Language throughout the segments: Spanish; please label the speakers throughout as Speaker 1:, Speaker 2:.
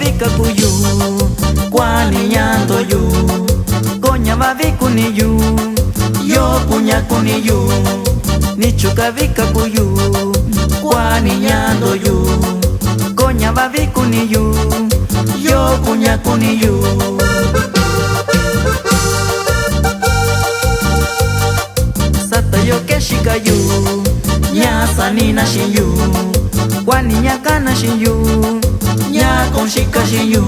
Speaker 1: vika kuyu kwani nyanto yu konya babi kuniyu yo kunya kuniyu nichuka vika kuyu kwani nyanto yu konya babi kuniyu yo kunya kuniyu sata yo keshikayu nyasa nina shinyu kwani nyakana shinyu nyakon shika shinyu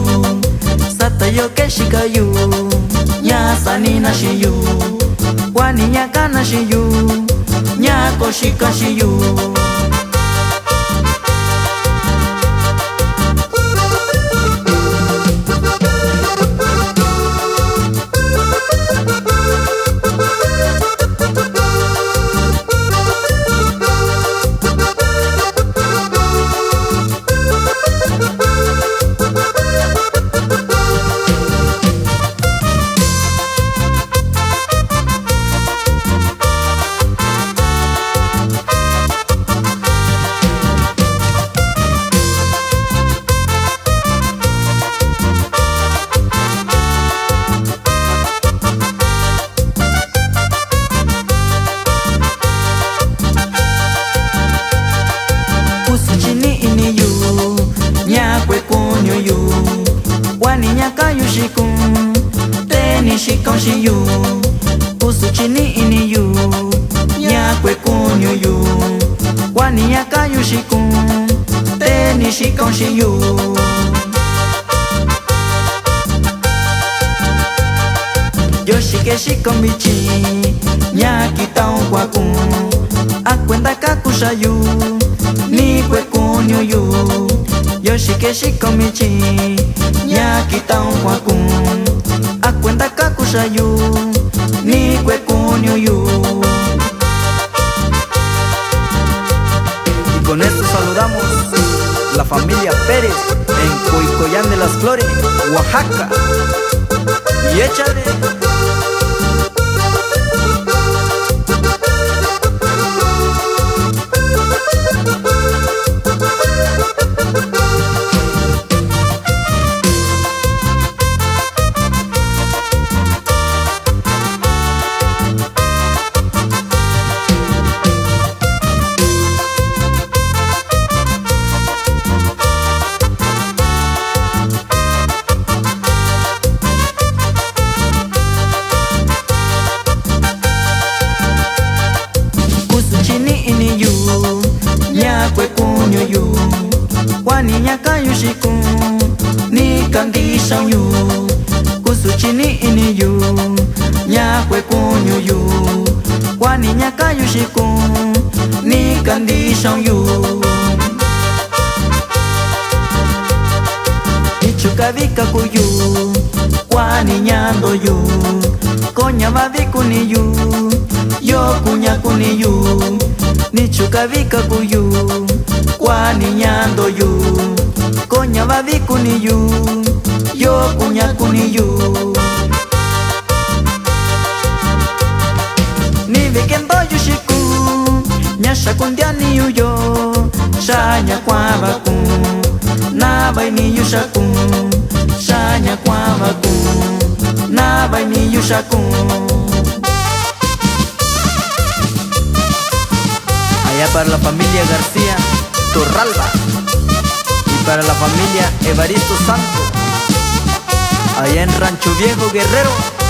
Speaker 1: sata yo keshikayu nyasa nina shinyu kwani nyakana shinyu nyakon shika shinyu wani nyaka yushiku teni shikon shiyu usu chini ini yu nyakwe kunyu yu wani nyaka yushiku teni shikon shiyu yoshike shikon bichi nyaki tao kwaku akwenda kakushayu ni kwe kunyu yu yoshike shikon bichi nyaki tao kwaku akwenda kakushayu ni kwe kunyu yu. Y con esto saludamos la familia Pérez en Coicoyán de las Flores, Oaxaca. Y échale. Nyakwe kunyo yu kwani nyaka yushiku ni kandisha yu kusu chini ini yu nyakwe kunyo yu kwani nyaka yushiku ni kandisha yu ichuka vika kuyu kwani nyando yu konya babi kuniyu yo kunya kuniyu nichuka vika kuyu kwani nyando yu konya babi kuniyu yo kunya kuniyu ni vikendo yushiku nyasha kundiani yuyo shanya kwa baku na baini yushaku shanya kwa baku na baini yushaku. Allá para la familia García Torralba y para la familia Evaristo Santo allá en Rancho Viejo Guerrero.